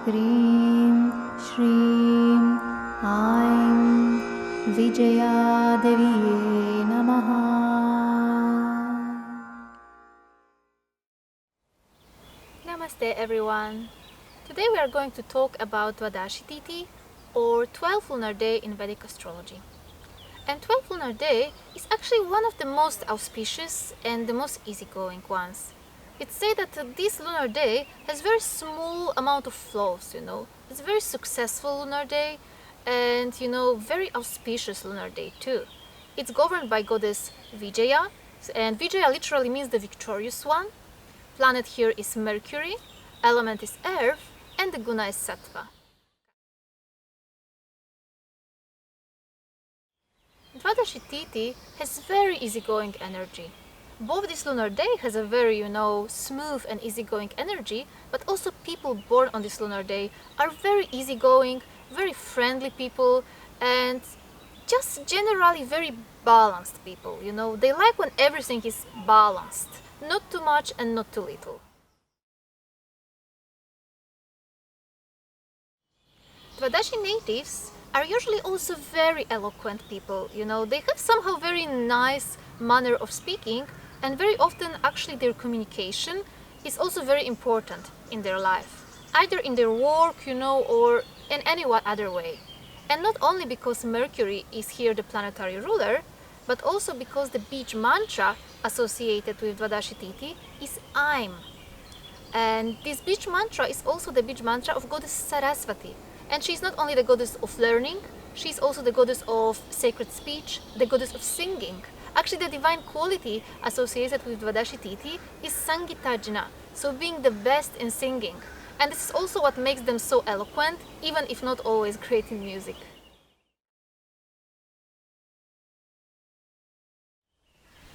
Hrim Shrim Aim Vijaya Deviye Namaha. Namaste everyone. Today we are going to talk about Dwadashi Tithi, or 12th lunar day in Vedic astrology. And 12th lunar day is actually one of the most auspicious and the most easygoing ones. It's said that this lunar day has very small amount of flaws, It's a very successful lunar day and, very auspicious lunar day too. It's governed by Goddess Vijaya, and Vijaya literally means the victorious one. Planet here is Mercury, element is earth, and the guna is sattva. Dwadashi Tithi has very easygoing energy. Both this lunar day has a very, smooth and easygoing energy, but also people born on this lunar day are very easygoing, very friendly people, and just generally very balanced people, They like when everything is balanced, not too much and not too little. Dwadashi natives are usually also very eloquent people, They have somehow very nice manner of speaking, and very often actually their communication is also very important in their life, either in their work, or in any other way. And not only because Mercury is here the planetary ruler, but also because the beach mantra associated with Dwadashi Tithi is I'm. And this beach mantra is also the beach mantra of Goddess Saraswati. And she's not only the goddess of learning, she's also the goddess of sacred speech, the goddess of singing. Actually, the divine quality associated with Dwadashi Tithi is Sangitajna, so being the best in singing. And this is also what makes them so eloquent, even if not always great in music.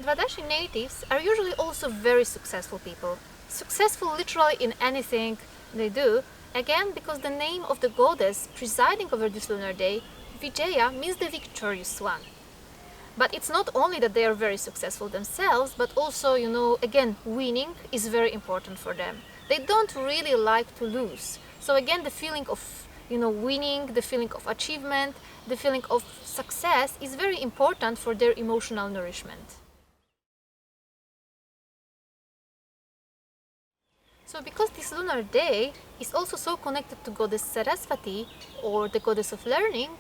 Dwadashi natives are usually also very successful people. Successful literally in anything they do, again because the name of the goddess presiding over this lunar day, Vijaya, means the victorious one. But it's not only that they are very successful themselves, but also, again, winning is very important for them. They don't really like to lose. So again, the feeling of, winning, the feeling of achievement, the feeling of success is very important for their emotional nourishment. So because this lunar day is also so connected to Goddess Saraswati, or the goddess of learning,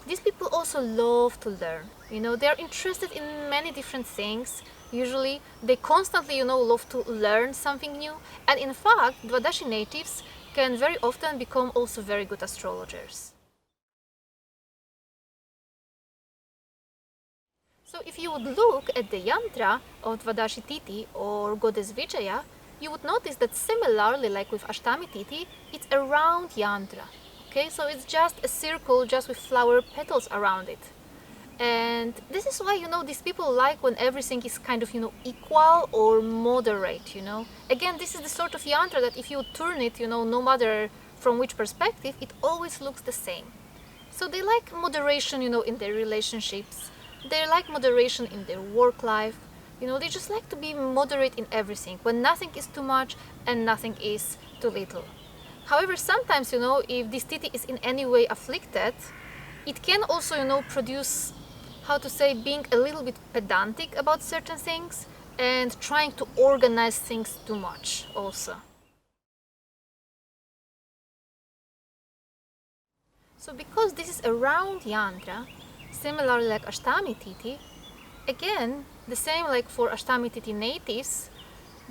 these people also love to learn. They are interested in many different things. Usually, they constantly, love to learn something new. And in fact, Dwadashi natives can very often become also very good astrologers. So if you would look at the Yantra of Dwadashi Tithi or Goddess Vijaya, you would notice that similarly like with Ashtami Tithi, it's a round Yantra. Okay, so it's just a circle just with flower petals around it. And this is why, these people like when everything is kind of, equal or moderate, Again, this is the sort of yantra that if you turn it, no matter from which perspective, it always looks the same. So they like moderation, in their relationships. They like moderation in their work life. They just like to be moderate in everything, when nothing is too much and nothing is too little. However, sometimes, if this tithi is in any way afflicted, it can also, produce, being a little bit pedantic about certain things and trying to organize things too much also. So because this is a round yantra, similarly like Ashtami Tithi, again, the same like for Ashtami Tithi natives,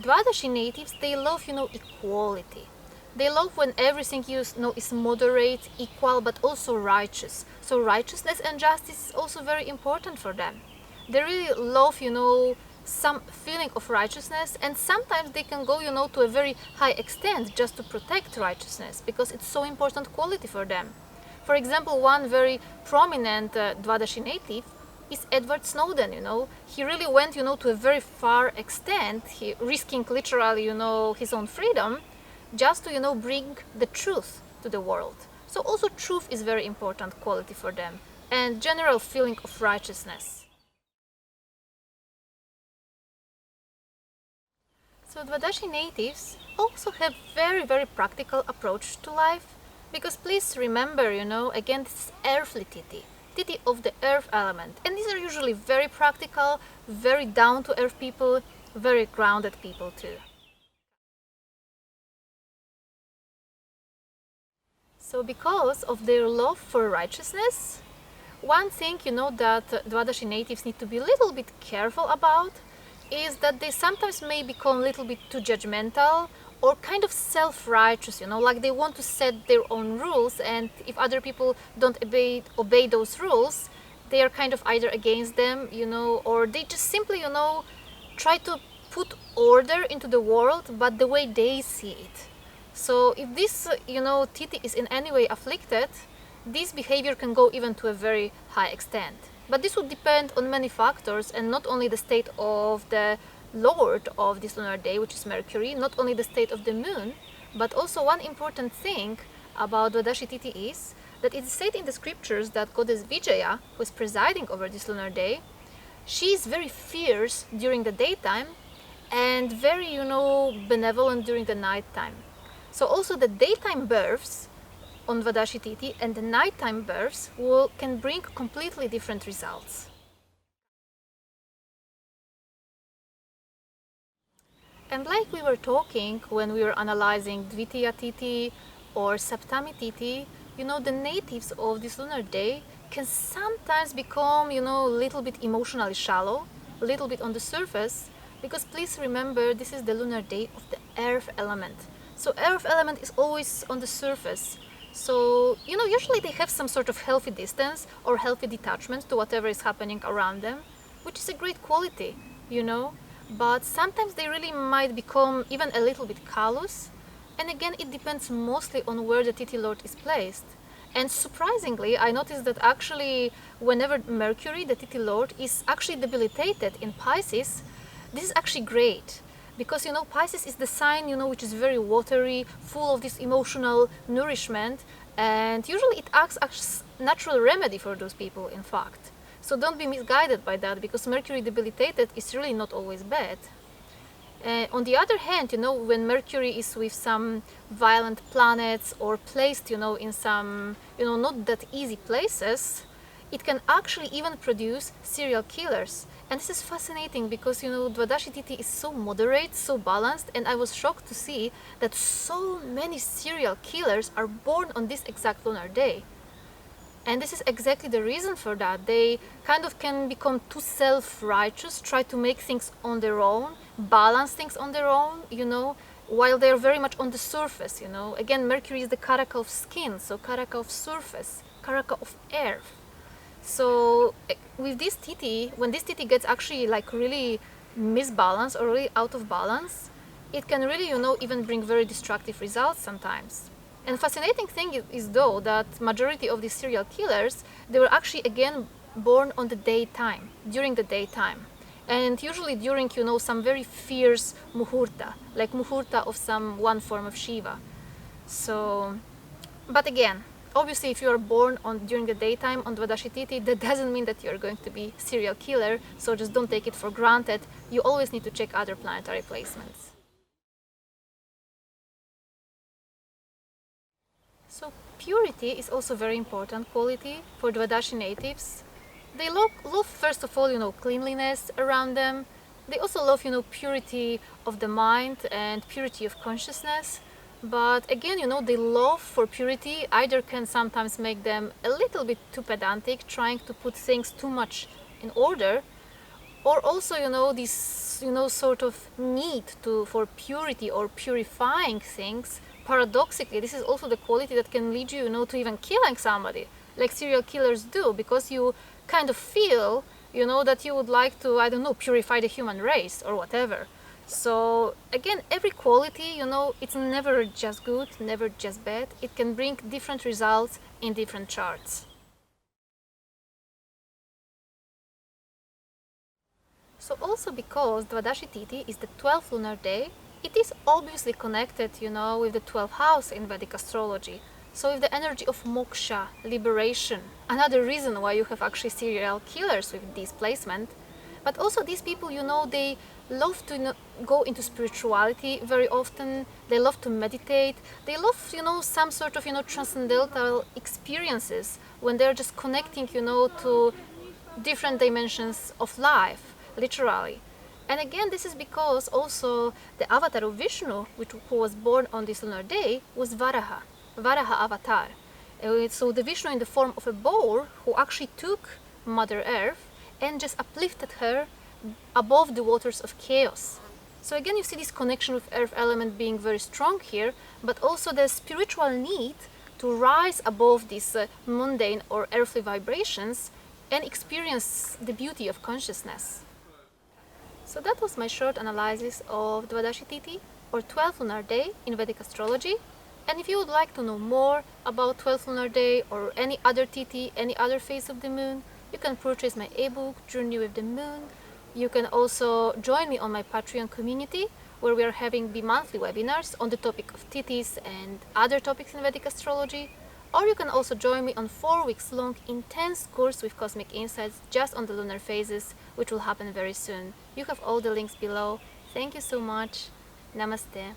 Dwadashi natives, they love, equality. They love when everything is moderate, equal, but also righteous. So righteousness and justice is also very important for them. They really love, some feeling of righteousness, and sometimes they can go, to a very high extent just to protect righteousness, because it's so important quality for them. For example, one very prominent Dwadashi native is Edward Snowden, He really went, to a very far extent, he risking literally, his own freedom, just to, bring the truth to the world. So also truth is very important quality for them, and general feeling of righteousness. So Dwadashi natives also have very, very practical approach to life. Because please remember, again, this is earthly Tithi, Tithi of the earth element. And these are usually very practical, very down-to-earth people, very grounded people too. So because of their love for righteousness, one thing, that Dwadashi natives need to be a little bit careful about is that they sometimes may become a little bit too judgmental or kind of self-righteous, like they want to set their own rules, and if other people don't obey those rules, they are kind of either against them, or they just simply, try to put order into the world, but the way they see it. So if this, Tithi is in any way afflicted, this behavior can go even to a very high extent. But this would depend on many factors, and not only the state of the Lord of this lunar day, which is Mercury, not only the state of the moon, but also one important thing about Dwadashi Tithi is that it is said in the scriptures that Goddess Vijaya, who is presiding over this lunar day, she is very fierce during the daytime and very, benevolent during the nighttime. So also the daytime births on Dwadashi Tithi and the nighttime births can bring completely different results. And like we were talking when we were analyzing Dvitiya Tithi or Saptami Tithi, the natives of this lunar day can sometimes become, a little bit emotionally shallow, a little bit on the surface, because please remember, this is the lunar day of the earth element. So earth element is always on the surface. So, usually they have some sort of healthy distance or healthy detachment to whatever is happening around them, which is a great quality, But sometimes they really might become even a little bit callous. And again, it depends mostly on where the Tithi Lord is placed. And surprisingly, I noticed that actually whenever Mercury, the Tithi Lord, is actually debilitated in Pisces, this is actually great. Because, Pisces is the sign, which is very watery, full of this emotional nourishment. And usually it acts as a natural remedy for those people, in fact. So don't be misguided by that, because Mercury debilitated is really not always bad. On the other hand, when Mercury is with some violent planets or placed, in some, not that easy places, it can actually even produce serial killers. And this is fascinating because, Dwadashi Tithi is so moderate, so balanced, and I was shocked to see that so many serial killers are born on this exact lunar day. And this is exactly the reason for that. They kind of can become too self-righteous, try to make things on their own, balance things on their own, while they're very much on the surface, Again, Mercury is the karaka of skin, so karaka of surface, karaka of earth. So with this Tithi, when this Tithi gets actually like really misbalanced or really out of balance, it can really, even bring very destructive results sometimes. And fascinating thing is though that majority of these serial killers, they were actually again born on the daytime, during the daytime. And usually during, some very fierce muhurta, like muhurta of one form of Shiva. So, but again, obviously if you are born during the daytime on Dwadashi Tithi, that doesn't mean that you're going to be serial killer, so just don't take it for granted. You always need to check other planetary placements. So purity is also a very important quality for Dwadashi natives. They love first of all, cleanliness around them. They also love, purity of the mind and purity of consciousness. But again, they love for purity either can sometimes make them a little bit too pedantic, trying to put things too much in order, or also, this, sort of need for purity or purifying things. Paradoxically, this is also the quality that can lead you, to even killing somebody, like serial killers do, because you kind of feel, that you would like to, I don't know, purify the human race or whatever. So again, every quality, it's never just good, never just bad. It can bring different results in different charts. So also because Dwadashi Tithi is the 12th lunar day, it is obviously connected, with the 12th house in Vedic astrology. So with the energy of moksha, liberation, another reason why you have actually serial killers with this placement. But also these people, they love to go into spirituality very often. They love to meditate. They love, some sort of, transcendental experiences when they're just connecting, to different dimensions of life, literally. And again, this is because also the avatar of Vishnu, who was born on this lunar day, was Varaha avatar. So the Vishnu in the form of a boar who actually took Mother Earth and just uplifted her above the waters of chaos. So again, you see this connection with earth element being very strong here, but also the spiritual need to rise above these mundane or earthly vibrations and experience the beauty of consciousness. So that was my short analysis of Dwadashi Tithi, or 12th lunar day in Vedic astrology. And if you would like to know more about 12th lunar day or any other Tithi, any other phase of the moon, you can purchase my ebook, Journey with the Moon. You can also join me on my Patreon community, where we are having bi-monthly webinars on the topic of Tithis and other topics in Vedic astrology. Or you can also join me on 4 weeks long intense course with cosmic insights just on the lunar phases, which will happen very soon. You have all the links below. Thank you so much. Namaste.